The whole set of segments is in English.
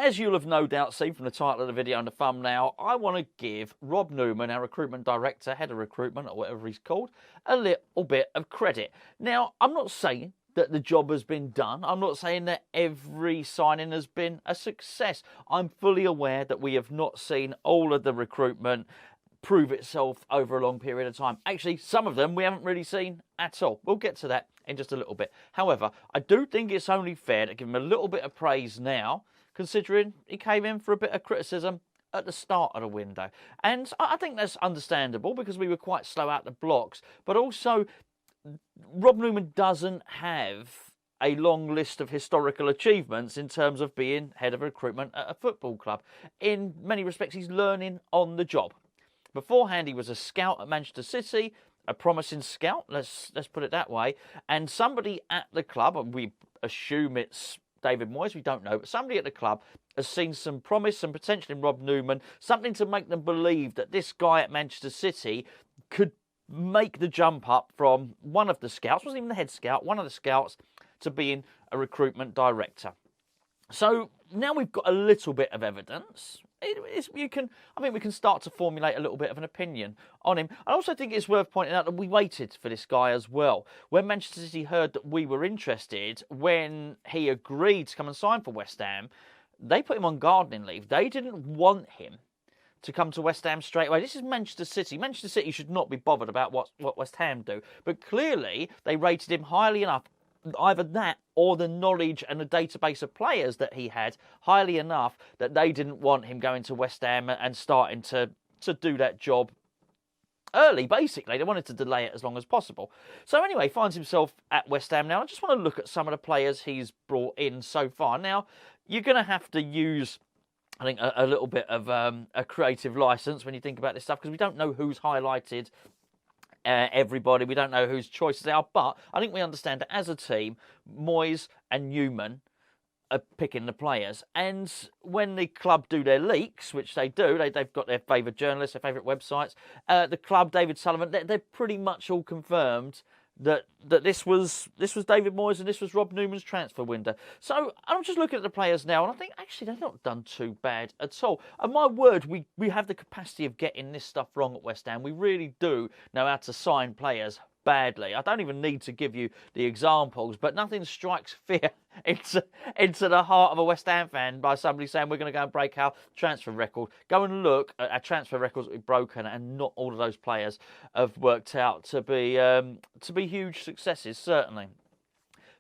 as you'll have no doubt seen from the title of the video and the thumbnail, I want to give Rob Newman, our recruitment director, head of recruitment, or whatever he's called, a little bit of credit. Now, I'm not saying that the job has been done. I'm not saying that every signing has been a success. I'm fully aware that we have not seen all of the recruitment prove itself over a long period of time. Actually, some of them we haven't really seen at all. We'll get to that in just a little bit. However, I do think it's only fair to give him a little bit of praise now, considering he came in for a bit of criticism at the start of the window. And I think that's understandable because we were quite slow out the blocks. But also, Rob Newman doesn't have a long list of historical achievements in terms of being head of recruitment at a football club. In many respects, he's learning on the job. Beforehand, he was a scout at Manchester City, a promising scout, let's put it that way, and somebody at the club, and we assume it's David Moyes, we don't know, but somebody at the club has seen some promise and potential in Rob Newman, something to make them believe that this guy at Manchester City could make the jump up from one of the scouts, wasn't even the head scout, one of the scouts, to being a recruitment director. So now we've got a little bit of evidence. I think we can start to formulate a little bit of an opinion on him. I also think it's worth pointing out that we waited for this guy as well. When Manchester City heard that we were interested, when he agreed to come and sign for West Ham, they put him on gardening leave. They didn't want him to come to West Ham straight away. This is Manchester City. Manchester City should not be bothered about what West Ham do. But clearly, they rated him highly enough, either that or the knowledge and the database of players that he had highly enough that they didn't want him going to West Ham and starting to do that job early, basically. They wanted to delay it as long as possible. So anyway, finds himself at West Ham now. I just want to look at some of the players he's brought in so far. Now, you're going to have to use, I think, a little bit of a creative license when you think about this stuff, because we don't know who's highlighted everybody. We don't know whose choices they are, but I think we understand that as a team, Moyes and Newman are picking the players. And when the club do their leaks, which they do, they've got their favourite journalists, their favourite websites, the club, David Sullivan, they're pretty much all confirmed that this was David Moyes and this was Rob Newman's transfer window. So I'm just looking at the players now and I think actually they've not done too bad at all. And my word, we have the capacity of getting this stuff wrong at West Ham. We really do know how to sign players badly. I don't even need to give you the examples, but nothing strikes fear into the heart of a West Ham fan by somebody saying we're going to go and break our transfer record. Go and look at our transfer records that we've broken, and not all of those players have worked out to be huge successes, certainly.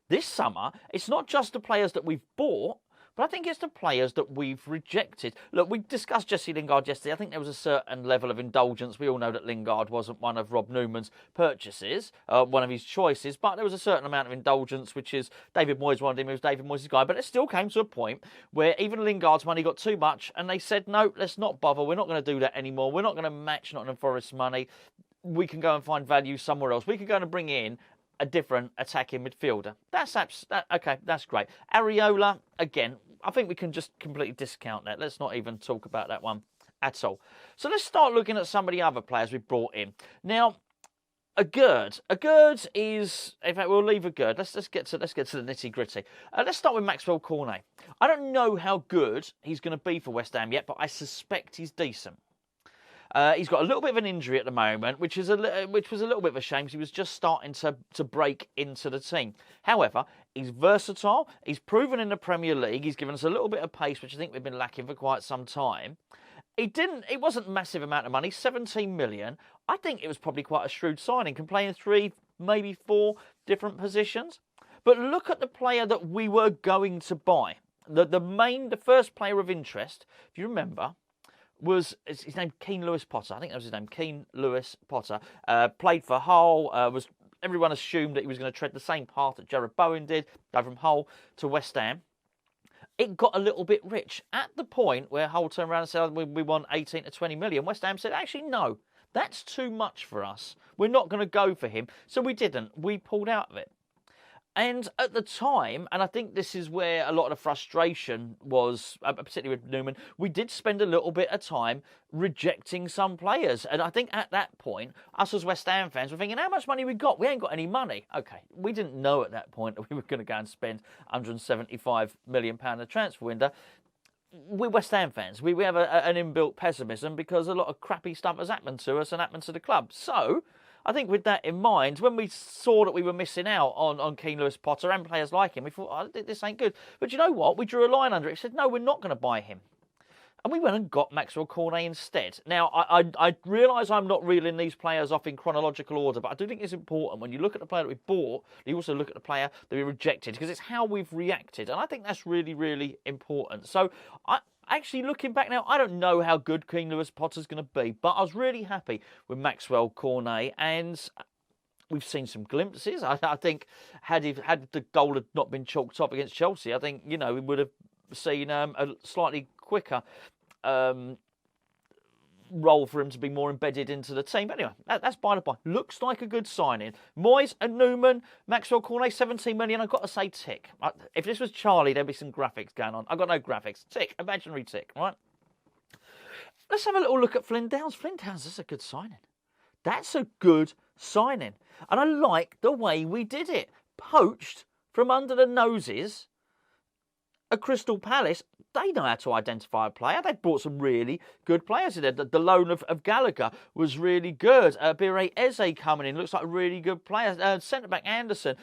This summer, it's not just the players that we've bought, but I think it's the players that we've rejected. Look, we discussed Jesse Lingard yesterday. I think there was a certain level of indulgence. We all know that Lingard wasn't one of Rob Newman's purchases, one of his choices, but there was a certain amount of indulgence, which is David Moyes wanted him, he was David Moyes' guy. But it still came to a point where even Lingard's money got too much, and they said, no, let's not bother. We're not going to do that anymore. We're not going to match Nottingham Forest's money. We can go and find value somewhere else. We can go and bring in a different attacking midfielder. Okay, that's great. Areola, again, I think we can just completely discount that. Let's not even talk about that one at all. So let's start looking at some of the other players we brought in. Now, Aguerd is, in fact, we'll leave Aguerd. Let's get to the nitty gritty. Let's start with Maxwell Cornet. I don't know how good he's going to be for West Ham yet, but I suspect he's decent. He's got a little bit of an injury at the moment, which was a little bit of a shame because he was just starting to break into the team. However, he's versatile. He's proven in the Premier League. He's given us a little bit of pace, which I think we've been lacking for quite some time. It wasn't a massive amount of money, 17 million. I think it was probably quite a shrewd signing. Can play in 3, maybe 4 different positions. But look at the player that we were going to buy. The first player of interest, if you remember, was his name Keane Lewis Potter. I think that was his name, Keane Lewis Potter. Played for Hull. Everyone assumed that he was going to tread the same path that Jared Bowen did, go from Hull to West Ham. It got a little bit rich. At the point where Hull turned around and said, we want 18 to 20 million, West Ham said, actually, no, that's too much for us. We're not going to go for him. So we didn't. We pulled out of it. And at the time, and I think this is where a lot of the frustration was, particularly with Newman, we did spend a little bit of time rejecting some players. And I think at that point, us as West Ham fans were thinking, how much money we got? We ain't got any money. Okay, we didn't know at that point that we were going to go and spend £175 million in the transfer window. we're West Ham fans. We have an inbuilt pessimism because a lot of crappy stuff has happened to us and happened to the club. So I think with that in mind, when we saw that we were missing out on Keane Lewis Potter and players like him, we thought, oh, this ain't good. But you know what? We drew a line under it. We said, no, we're not going to buy him. And we went and got Maxwell Cornet instead. Now, I realise I'm not reeling these players off in chronological order, but I do think it's important when you look at the player that we bought, you also look at the player that we rejected, because it's how we've reacted. And I think that's really, really important. So, actually, looking back now, I don't know how good Keane Lewis Potter's going to be, but I was really happy with Maxwell Cornet, and we've seen some glimpses. I think had the goal had not been chalked up against Chelsea, I think, we would have seen a slightly quicker role for him to be more embedded into the team. But anyway, that's by the by. Looks like a good signing. Moyes and Newman, Maxwell Cornet, 17 million. I've got to say tick. If this was Charlie, there'd be some graphics going on. I've got no graphics. Tick. Imaginary tick, right? Let's have a little look at Flynn Downs. Flynn Downs, that's a good signing. That's a good signing. And I like the way we did it. Poached from under the noses at Crystal Palace. They know how to identify a player. They've brought some really good players in there. The loan of Gallagher was really good. Bire Eze coming in, looks like a really good player. Centre-back Anderson,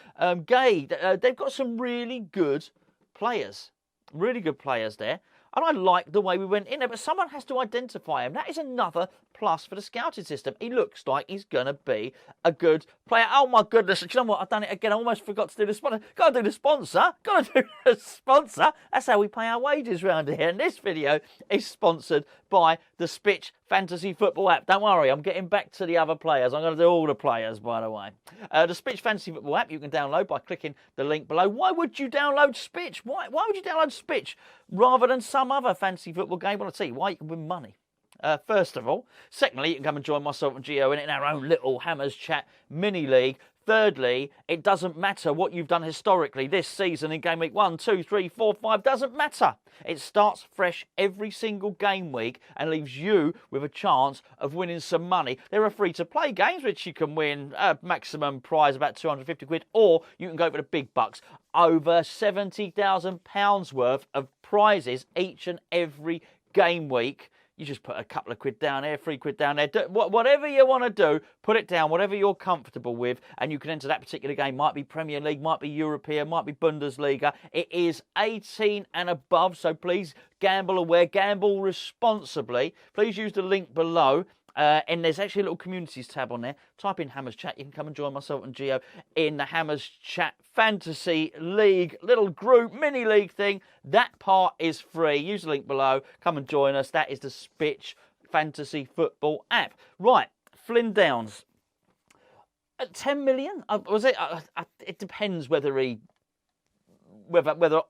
Gay. They've got some really good players. Really good players there. And I like the way we went in there, but someone has to identify him. That is another plus for the scouting system. He looks like he's going to be a good player. Oh, my goodness. Do you know what? I've done it again. I almost forgot to do the sponsor. Got to do the sponsor. Got to do the sponsor. That's how we pay our wages around here. And this video is sponsored by the Spitch Fantasy Football app. Don't worry, I'm getting back to the other players. I'm going to do all the players, by the way. The Spitch Fantasy Football app you can download by clicking the link below. Why would you download Spitch? Why would you download Spitch rather than some other fantasy football game? Well, I'll tell you why. You can win money. First of all. Secondly, you can come and join myself and Gio in our own little Hammers Chat mini league. Thirdly, it doesn't matter what you've done historically this season in game week 1, 2, 3, 4, 5. Doesn't matter. It starts fresh every single game week and leaves you with a chance of winning some money. There are free-to-play games which you can win a maximum prize about 250 quid, or you can go for the big bucks. Over £70,000 worth of prizes each and every game week. You just put a couple of quid down there, 3 quid down there. Whatever you want to do, put it down, whatever you're comfortable with, and you can enter that particular game. Might be Premier League, might be European, might be Bundesliga. It is 18 and above, so please gamble aware, gamble responsibly. Please use the link below. And there's actually a little communities tab on there. Type in Hammers Chat. You can come and join myself and Gio in the Hammers Chat Fantasy League, little group, mini league thing. That part is free. Use the link below. Come and join us. That is the Spitch Fantasy Football app. Right, Flynn Downs. At 10 million? Was it? It depends whether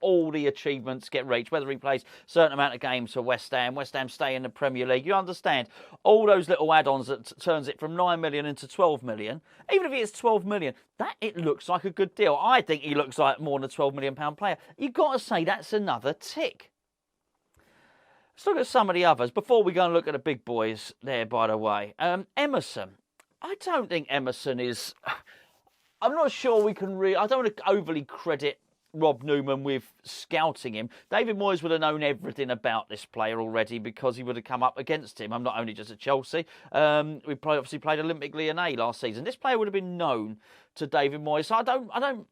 all the achievements get reached, whether he plays a certain amount of games for West Ham stay in the Premier League. You understand all those little add-ons that turns it from 9 million into 12 million. Even if it's 12 million, it looks like a good deal. I think he looks like more than a £12 million player. You've got to say that's another tick. Let's look at some of the others before we go and look at the big boys there, by the way. Emerson. I don't think Emerson is... I'm not sure we can I don't want to overly credit Rob Newman with scouting him. David Moyes would have known everything about this player already because he would have come up against him. I'm not only just at Chelsea. We obviously played Olympique Lyonnais last season. This player would have been known to David Moyes. So I don't.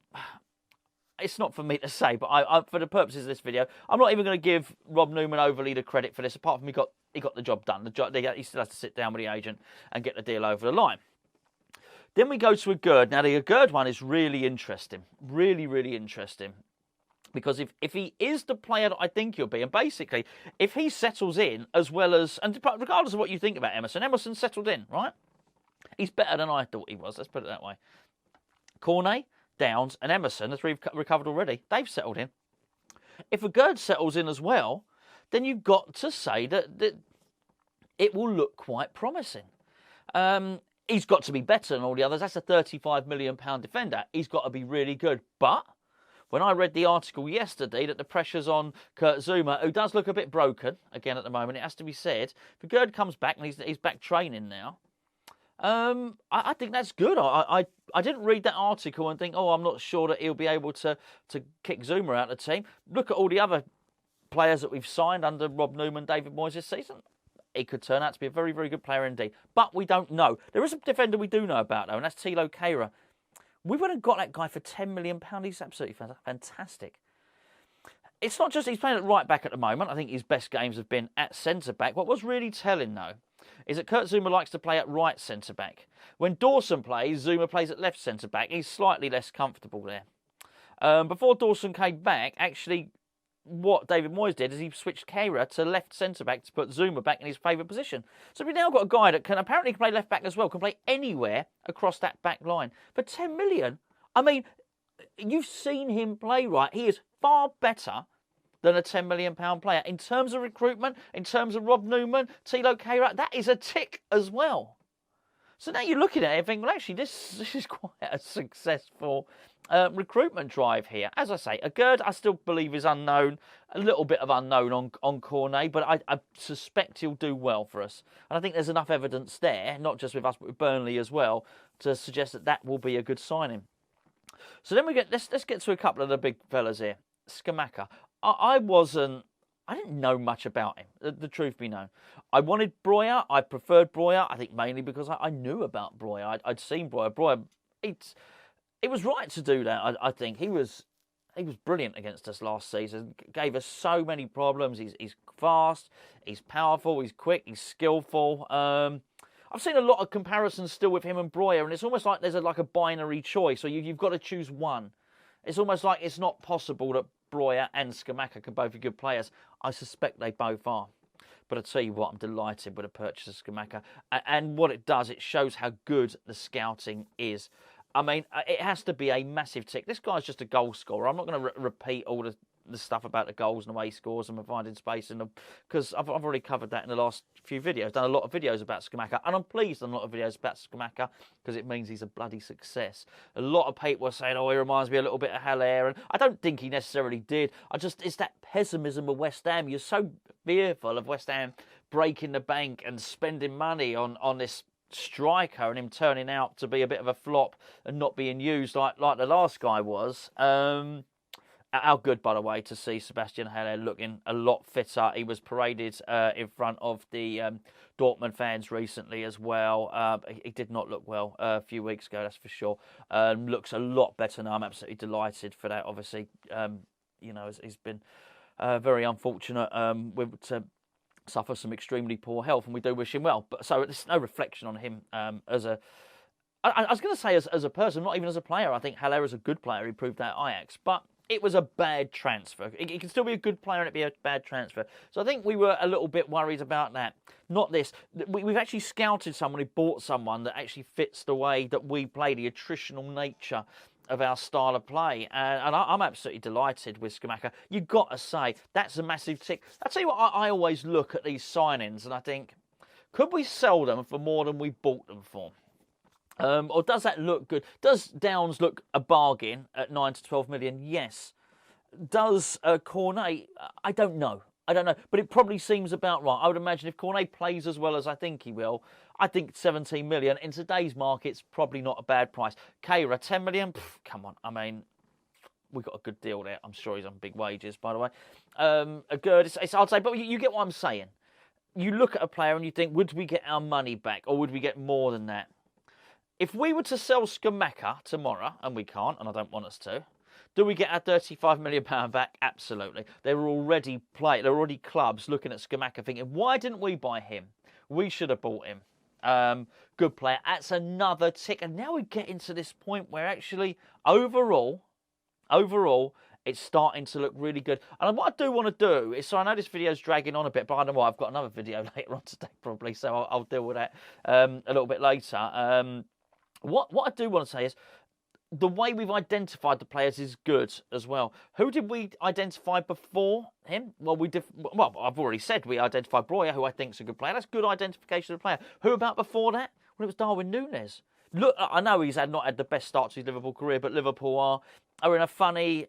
It's not for me to say, but for the purposes of this video, I'm not even going to give Rob Newman overly the credit for this. Apart from he got the job done. He still has to sit down with the agent and get the deal over the line. Then we go to Aguerd. Now, the Aguerd one is really interesting. Really, really interesting. Because if he is the player that I think he'll be, and basically, if he settles in as well as... And regardless of what you think about Emerson settled in, right? He's better than I thought he was. Let's put it that way. Cornet, Downs, and Emerson, the three recovered already, they've settled in. If Aguerd settles in as well, then you've got to say that it will look quite promising. He's got to be better than all the others. That's a £35 million defender. He's got to be really good. But when I read the article yesterday that the pressure's on Kurt Zouma, who does look a bit broken, again at the moment, it has to be said. If Aguerd comes back and he's back training now, I think that's good. I didn't read that article and think, I'm not sure that he'll be able to kick Zouma out of the team. Look at all the other players that we've signed under Rob Newman, David Moyes this season, he could turn out to be a very, very good player indeed. But we don't know. There is a defender we do know about, though, and that's Kehrer. We would have got that guy for £10 million. He's absolutely fantastic. It's not just he's playing at right back at the moment. I think his best games have been at centre back. What was really telling, though, is that Kurt Zouma likes to play at right centre back. When Dawson plays, Zouma plays at left centre back. He's slightly less comfortable there. Before Dawson came back, actually, what David Moyes did is he switched Kehrer to left centre back to put Zouma back in his favourite position. So we've now got a guy that can apparently play left back as well, can play anywhere across that back line for £10 million. I mean, you've seen him play, right? He is far better than a £10 million player. In terms of recruitment, in terms of Rob Newman, Kehrer, that is a tick as well. So now you're looking at it and think, well, actually, this is quite a successful recruitment drive here. As I say, Aguerd, I still believe is unknown. A little bit of unknown on Cornet, but I suspect he'll do well for us. And I think there's enough evidence there, not just with us, but with Burnley as well, to suggest that that will be a good signing. So then let's get to a couple of the big fellas here. Scamacca. I didn't know much about him, the truth be known. I wanted Breuer. I preferred Breuer, I think mainly because I knew about Breuer. I'd seen Breuer. Breuer, it was right to do that, I think. He was brilliant against us last season. Gave us so many problems. He's fast, he's powerful, he's quick, he's skillful. I've seen a lot of comparisons still with him and Breuer, and it's almost like there's like a binary choice, or you've got to choose one. It's almost like it's not possible that Breuer and Scamacca can both be good players. I suspect they both are. But I tell you what, I'm delighted with the purchase of Scamacca. And what it does, it shows how good the scouting is. I mean, it has to be a massive tick. This guy's just a goal scorer. I'm not going to repeat all the stuff about the goals and the way he scores and finding space, because I've already covered that in the last few videos. Done a lot of videos about Scamacca, and I'm pleased on a lot of videos about Scamacca because it means he's a bloody success. A lot of people are saying, oh, he reminds me a little bit of Kehrer, and I don't think he necessarily did. It's that pessimism of West Ham. You're so fearful of West Ham breaking the bank and spending money on this striker and him turning out to be a bit of a flop and not being used like the last guy was. How good, by the way, to see Sebastian Kehrer looking a lot fitter. He was paraded in front of the Dortmund fans recently as well. He did not look well a few weeks ago, that's for sure. Looks a lot better now. I'm absolutely delighted for that. Obviously, he's been very unfortunate to suffer some extremely poor health, and we do wish him well. But so there's no reflection on him as a. I was going to say as a person, not even as a player. I think Kehrer is a good player. He proved that at Ajax, but it was a bad transfer. He can still be a good player and it be a bad transfer. So I think we were a little bit worried about that. Not this. We've actually scouted someone who bought someone that actually fits the way that we play, the attritional nature of our style of play. And I'm absolutely delighted with Scamacca. You've got to say, that's a massive tick. I'll tell you what, I always look at these signings and I think, could we sell them for more than we bought them for? Or does that look good? Does Downs look a bargain at 9 to 12 million? Yes. Does Cornet? I don't know. But it probably seems about right. I would imagine if Cornet plays as well as I think he will, I think 17 million in today's market's probably not a bad price. Kehrer, 10 million? Come on. I mean, we got a good deal there. I'm sure he's on big wages, by the way. Aguerd, I'd say, but you get what I'm saying. You look at a player and you think, would we get our money back or would we get more than that? If we were to sell Scamacca tomorrow, and we can't, and I don't want us to, do we get our £35 million back? Absolutely. There are already clubs looking at Scamacca thinking, why didn't we buy him? We should have bought him. Good player. That's another tick. And now we get into this point where actually, overall, it's starting to look really good. And what I do want to do is, so I know this video is dragging on a bit, but I know what, I've got another video later on today probably, so I'll deal with that a little bit later. What I do want to say is the way we've identified the players is good as well. Who did we identify before him? Well, I've already said we identified Breuer, who I think is a good player. That's good identification of the player. Who about before that? Well, it was Darwin Núñez. Look, I know he's not had the best start to his Liverpool career, but Liverpool are in a funny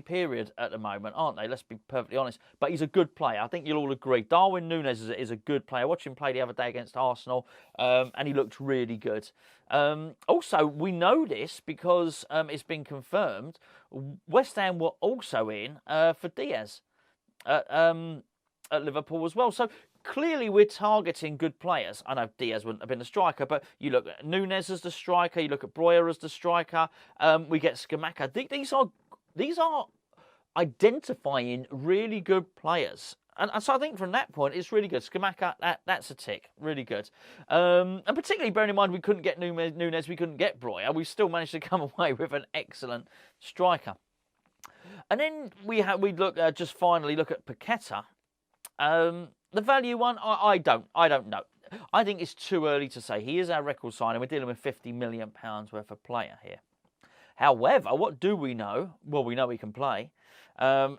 period at the moment, aren't they? Let's be perfectly honest. But he's a good player. I think you'll all agree. Darwin Núñez is a good player. I watched him play the other day against Arsenal, and he looked really good. Also, we know this because it's been confirmed. West Ham were also in for Diaz. at Liverpool as well. So clearly we're targeting good players. I know Diaz wouldn't have been a striker, but you look at Nunez as the striker, you look at Breuer as the striker, we get Scamacca. These are identifying really good players. And so I think from that point, it's really good. Scamacca, that's a tick. Really good. And particularly bearing in mind we couldn't get Nunez, we couldn't get Breuer. We still managed to come away with an excellent striker. And then we just finally look at Paqueta. The value one, I don't know. I think it's too early to say. He is our record signing. We're dealing with £50 million worth of player here. However, what do we know? Well, we know he can play.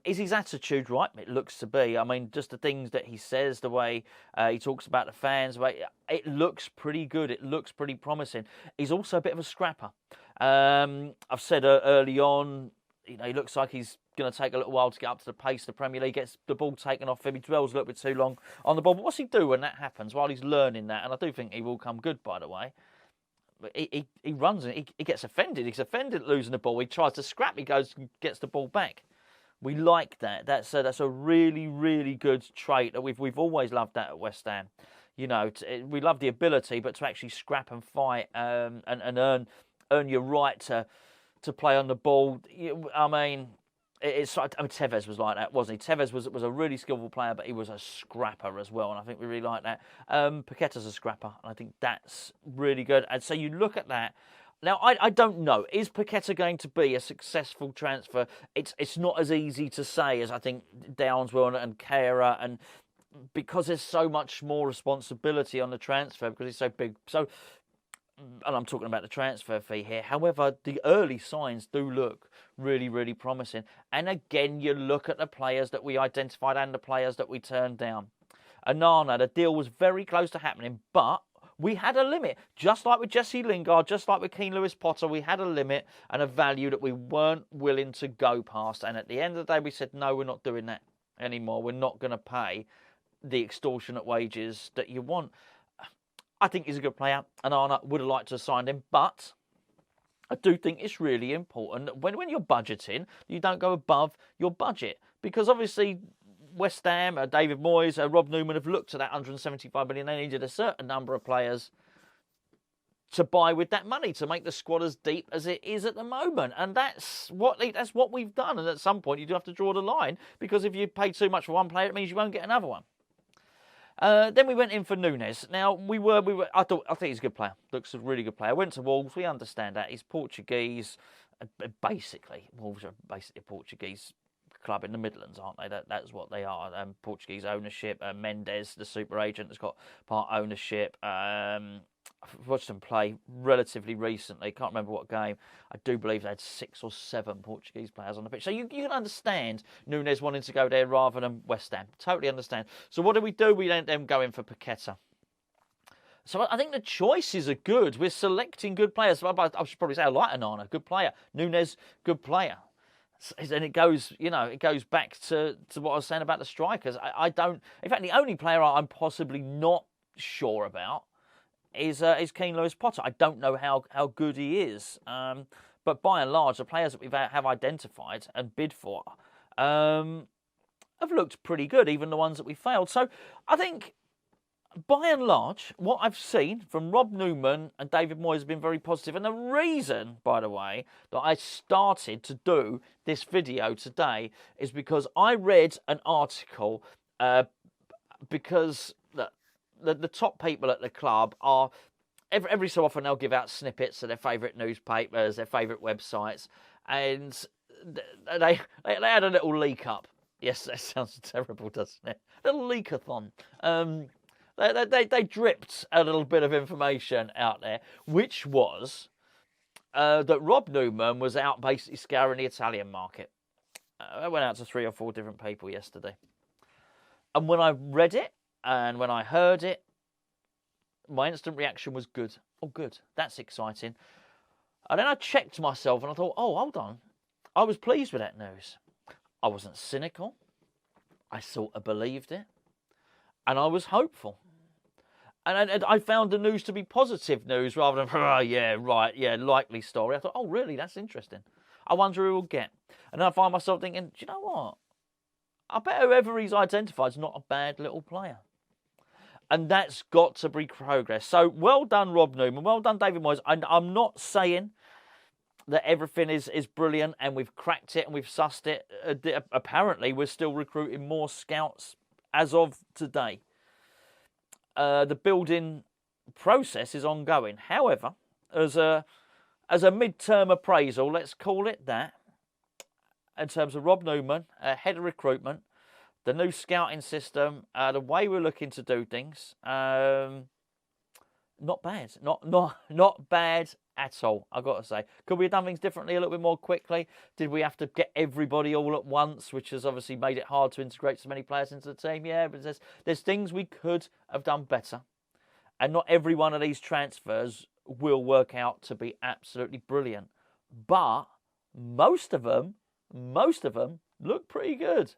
Is his attitude right? It looks to be. I mean, just the things that he says, the way he talks about the fans, it looks pretty good. It looks pretty promising. He's also a bit of a scrapper. I've said early on, he looks like he's going to take a little while to get up to the pace of the Premier League, gets the ball taken off him, he dwells a little bit too long on the ball. But what's he do when that happens? While he's learning that, and I do think he will come good, by the way. He runs and he gets offended. He's offended at losing the ball. He tries to scrap. He goes and gets the ball back. We like that. That's a really, really good trait that we've always loved that at West Ham. We love the ability, but to actually scrap and fight and earn your right to play on the ball. I mean, Tevez was like that, wasn't he? Tevez was a really skillful player, but he was a scrapper as well, and I think we really like that. Paqueta's a scrapper, and I think that's really good. And so you look at that. Now, I don't know. Is Paqueta going to be a successful transfer? It's not as easy to say as I think Downs will and Kehrer, and because there's so much more responsibility on the transfer because he's so big. And I'm talking about the transfer fee here. However, the early signs do look really, really promising. And again, you look at the players that we identified and the players that we turned down. Onana, the deal was very close to happening, but we had a limit. Just like with Jesse Lingard, just like with Keane Lewis-Potter, we had a limit and a value that we weren't willing to go past. And at the end of the day, we said, no, we're not doing that anymore. We're not going to pay the extortionate wages that you want. I think he's a good player, and Onana would have liked to have signed him, but I do think it's really important that when you're budgeting, you don't go above your budget. Because obviously, West Ham, David Moyes, Rob Newman have looked at that 175 million. They needed a certain number of players to buy with that money to make the squad as deep as it is at the moment. And that's what we've done. And at some point, you do have to draw the line, because if you pay too much for one player, it means you won't get another one. Then we went in for Nunez. Now, I think he's a good player. Looks a really good player. Went to Wolves. We understand that. He's Portuguese. Basically, Wolves are basically a Portuguese club in the Midlands, aren't they? That's what they are. Portuguese ownership. Mendes, the super agent, has got part ownership. I've watched them play relatively recently. Can't remember what game. I do believe they had 6 or 7 Portuguese players on the pitch. So you can understand Nunez wanting to go there rather than West Ham. Totally understand. So what do? We let them go in for Paqueta. So I think the choices are good. We're selecting good players. I should probably say I like Onana, good player. Nunez, good player. And it goes back to what I was saying about the strikers. I don't. In fact, the only player I'm possibly not sure about is Keane Lewis-Potter. I don't know how good he is. But by and large, the players that we have identified and bid for have looked pretty good, even the ones that we failed. So I think, by and large, what I've seen from Rob Newman and David Moyes has been very positive. And the reason, by the way, that I started to do this video today is because I read an article because the top people at the club are, every so often they'll give out snippets of their favourite newspapers, their favourite websites, and they had a little leak up. Yes, that sounds terrible, doesn't it? A little leakathon. They dripped a little bit of information out there, which was that Rob Newman was out basically scouring the Italian market. I went out to 3 or 4 different people yesterday. And when I read it, and when I heard it, my instant reaction was good. Oh, good. That's exciting. And then I checked myself and I thought, oh, hold on. I was pleased with that news. I wasn't cynical. I sort of believed it. And I was hopeful. And I found the news to be positive news rather than, oh, yeah, right, yeah, likely story. I thought, oh, really? That's interesting. I wonder who we'll get. And then I find myself thinking, do you know what? I bet whoever he's identified is not a bad little player. And that's got to be progress. So well done, Rob Newman. Well done, David Moyes. I'm not saying that everything is brilliant and we've cracked it and we've sussed it. Apparently, we're still recruiting more scouts as of today. The building process is ongoing. However, as a mid-term appraisal, let's call it that, in terms of Rob Newman, head of recruitment, the new scouting system, the way we're looking to do things, not bad. Not bad at all, I've got to say. Could we have done things differently a little bit more quickly? Did we have to get everybody all at once, which has obviously made it hard to integrate so many players into the team? Yeah, but there's things we could have done better. And not every one of these transfers will work out to be absolutely brilliant. But most of them look pretty good.